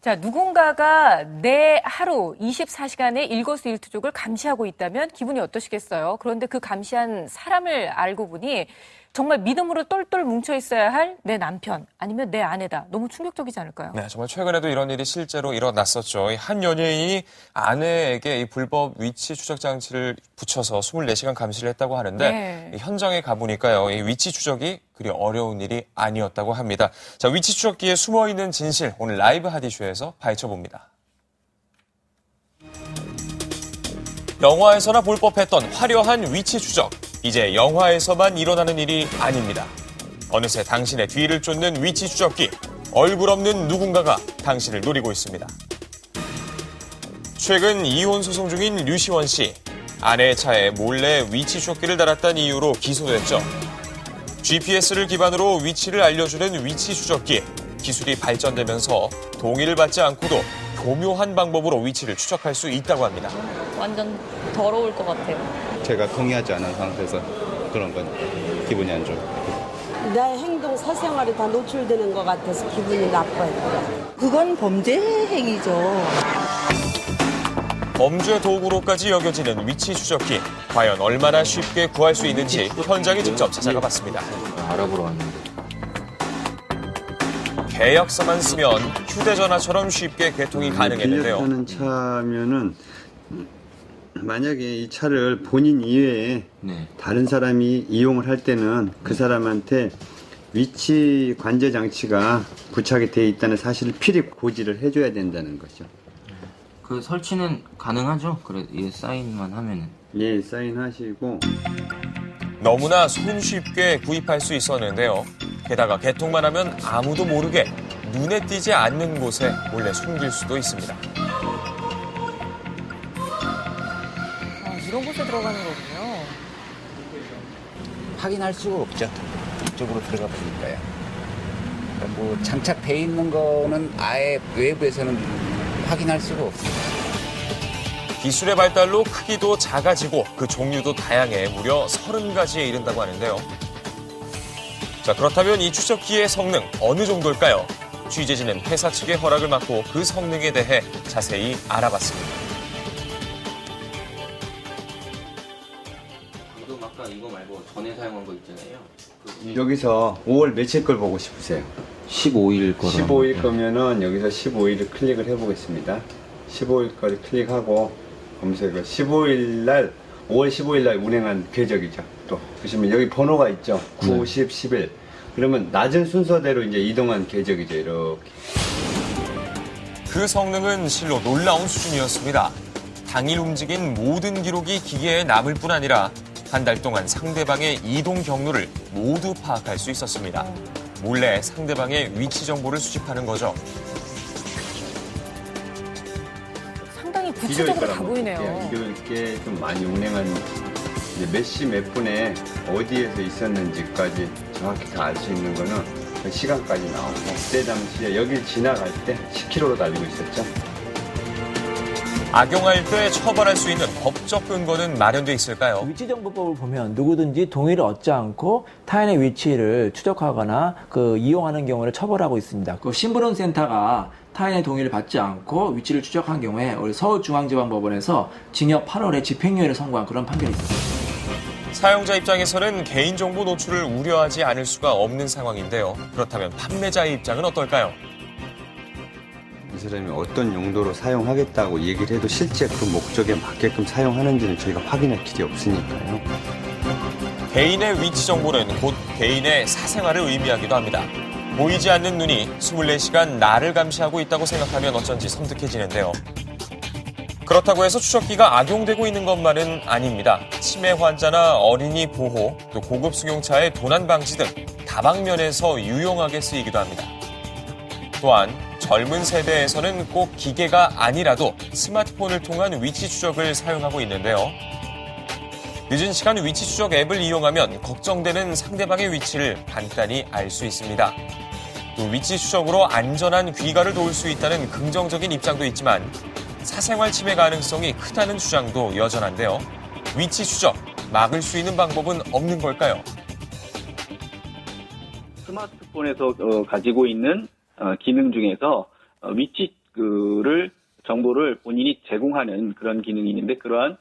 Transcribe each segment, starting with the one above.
자, 누군가가 내 하루 24시간의 일거수일투족을 감시하고 있다면 기분이 어떠시겠어요? 그런데 그 감시한 사람을 알고 보니 정말 믿음으로 똘똘 뭉쳐 있어야 할 내 남편 아니면 내 아내다. 너무 충격적이지 않을까요? 네, 정말 최근에도 이런 일이 실제로 일어났었죠. 한 연예인이 아내에게 이 불법 위치 추적 장치를 붙여서 24시간 감시를 했다고 하는데 네. 현장에 가보니까요. 이 위치 추적이 그리 어려운 일이 아니었다고 합니다. 자, 위치 추적기에 숨어있는 진실 오늘 라이브 하디쇼에서 파헤쳐봅니다. 영화에서나 볼 법했던 화려한 위치 추적. 이제 영화에서만 일어나는 일이 아닙니다. 어느새 당신의 뒤를 쫓는 위치 추적기. 얼굴 없는 누군가가 당신을 노리고 있습니다. 최근 이혼 소송 중인 류시원 씨. 아내의 차에 몰래 위치 추적기를 달았다는 이유로 기소됐죠. GPS를 기반으로 위치를 알려주는 위치 추적기. 기술이 발전되면서 동의를 받지 않고도 교묘한 방법으로 위치를 추적할 수 있다고 합니다. 완전 더러울 것 같아요. 제가 동의하지 않은 상태에서 그런 건 기분이 안 좋아요. 나의 행동, 사생활이 다 노출되는 것 같아서 기분이 나빠요. 그건 범죄 행위죠. 범죄 도구로까지 여겨지는 위치 추적기. 과연 얼마나 쉽게 구할 수 있는지 현장에 직접 찾아가 봤습니다. 알아보러 왔는데. 계약서만 쓰면 휴대전화처럼 쉽게 개통이 가능했는데요. 빌려타는 차면은 만약에 이 차를 본인 이외에 네. 다른 사람이 이용을 할 때는 그 사람한테 위치 관제 장치가 부착이 돼 있다는 사실을 필히 고지를 해줘야 된다는 거죠. 그 설치는 가능하죠? 그래, 예, 사인만 하면은. 예, 사인하시고. 너무나 손쉽게 구입할 수 있었는데요. 게다가 개통만 하면 아무도 모르게 눈에 띄지 않는 곳에 몰래 숨길 수도 있습니다. 이런 곳에 들어가는 거군요. 확인할 수가 없죠. 이쪽으로 들어가 보니까요. 뭐 장착돼 있는 거는 아예 외부에서는 확인할 수가 없습니다. 기술의 발달로 크기도 작아지고 그 종류도 다양해 무려 30가지에 이른다고 하는데요. 자, 그렇다면 이 추적기의 성능 어느 정도일까요? 취재진은 회사 측의 허락을 받고 그 성능에 대해 자세히 알아봤습니다. 방금 아까 이거 말고 전에 사용한 거 있잖아요. 여기서 5월 며칠 걸 보고 싶으세요? 15일 거로. 15일 거면은 여기서 15일을 클릭을 해보겠습니다. 15일 거를 클릭하고 검색을 15일 날 5월 15일 날 운행한 궤적이죠. 또 보시면 여기 번호가 있죠. 9, 10, 11. 그러면 낮은 순서대로 이제 이동한 궤적이죠. 이렇게. 그 성능은 실로 놀라운 수준이었습니다. 당일 움직인 모든 기록이 기계에 남을 뿐 아니라 한 달 동안 상대방의 이동 경로를 모두 파악할 수 있었습니다. 몰래 상대방의 위치 정보를 수집하는 거죠. 상당히 구체적으로 다 보이네요. 이렇게 좀 많이 운행한 이제 몇 시 몇 분에 어디에서 있었는지까지 정확히 다 알 수 있는 거는 그 시간까지 나오고 그때 당시에 여길 지나갈 때 10km로 달리고 있었죠. 악용할 때 처벌할 수 있는 법적 근거는 마련돼 있을까요? 위치정보법을 보면 누구든지 동의를 얻지 않고 타인의 위치를 추적하거나 이용하는 경우를 처벌하고 있습니다. 신불원센터가 타인의 동의를 받지 않고 위치를 추적한 경우에 우리 서울중앙지방법원에서 징역 8월에 집행유예를 선고한 그런 판결이 있습니다. 사용자 입장에서는 개인정보 노출을 우려하지 않을 수가 없는 상황인데요. 그렇다면 판매자의 입장은 어떨까요? 이 사람이 어떤 용도로 사용하겠다고 얘기를 해도 실제 그 목적에 맞게끔 사용하는지는 저희가 확인할 길이 없으니까요. 개인의 위치 정보는 곧 개인의 사생활을 의미하기도 합니다. 보이지 않는 눈이 24시간 나를 감시하고 있다고 생각하면 어쩐지 섬뜩해지는데요. 그렇다고 해서 추적기가 악용되고 있는 것만은 아닙니다. 치매 환자나 어린이 보호, 또 고급 승용차의 도난 방지 등 다방면에서 유용하게 쓰이기도 합니다. 또한 젊은 세대에서는 꼭 기계가 아니라도 스마트폰을 통한 위치 추적을 사용하고 있는데요. 늦은 시간 위치 추적 앱을 이용하면 걱정되는 상대방의 위치를 간단히 알 수 있습니다. 또 위치 추적으로 안전한 귀가를 도울 수 있다는 긍정적인 입장도 있지만 사생활 침해 가능성이 크다는 주장도 여전한데요. 위치 추적, 막을 수 있는 방법은 없는 걸까요? 스마트폰에서 가지고 있는 기능 중에서 위치 정보를 본인이 제공하는 그런 기능이 있는데 그러한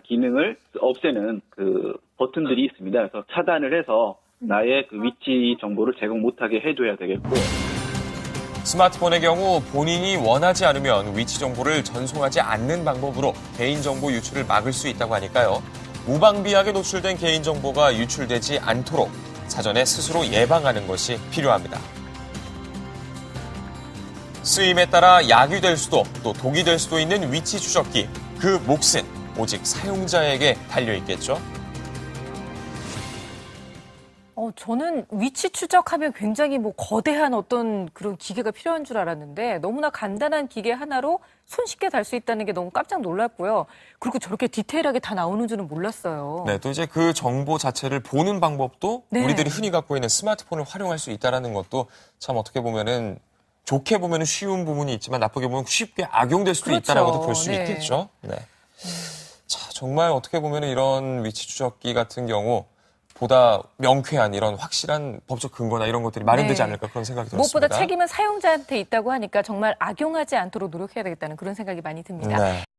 기능을 없애는 그 버튼들이 있습니다. 그래서 차단을 해서 나의 그 위치 정보를 제공 못하게 해줘야 되겠고. 스마트폰의 경우 본인이 원하지 않으면 위치 정보를 전송하지 않는 방법으로 개인정보 유출을 막을 수 있다고 하니까요. 무방비하게 노출된 개인정보가 유출되지 않도록 사전에 스스로 예방하는 것이 필요합니다. 쓰임에 따라 약이 될 수도 또 독이 될 수도 있는 위치 추적기. 그 몫은 오직 사용자에게 달려있겠죠. 저는 위치 추적하면 굉장히 거대한 어떤 그런 기계가 필요한 줄 알았는데 너무나 간단한 기계 하나로 손쉽게 달 수 있다는 게 너무 깜짝 놀랐고요. 그리고 저렇게 디테일하게 다 나오는 줄은 몰랐어요. 네, 또 이제 그 정보 자체를 보는 방법도 네. 우리들이 흔히 갖고 있는 스마트폰을 활용할 수 있다는 것도 참 어떻게 보면은 좋게 보면은 쉬운 부분이 있지만 나쁘게 보면 쉽게 악용될 수도 그렇죠. 있다라고도 볼 수 네. 있겠죠. 네. 자, 정말 어떻게 보면은 이런 위치 추적기 같은 경우 보다 명쾌한 이런 확실한 법적 근거나 이런 것들이 마련되지 네. 않을까 그런 생각이 들었습니다. 무엇보다 책임은 사용자한테 있다고 하니까 정말 악용하지 않도록 노력해야 되겠다는 그런 생각이 많이 듭니다. 네.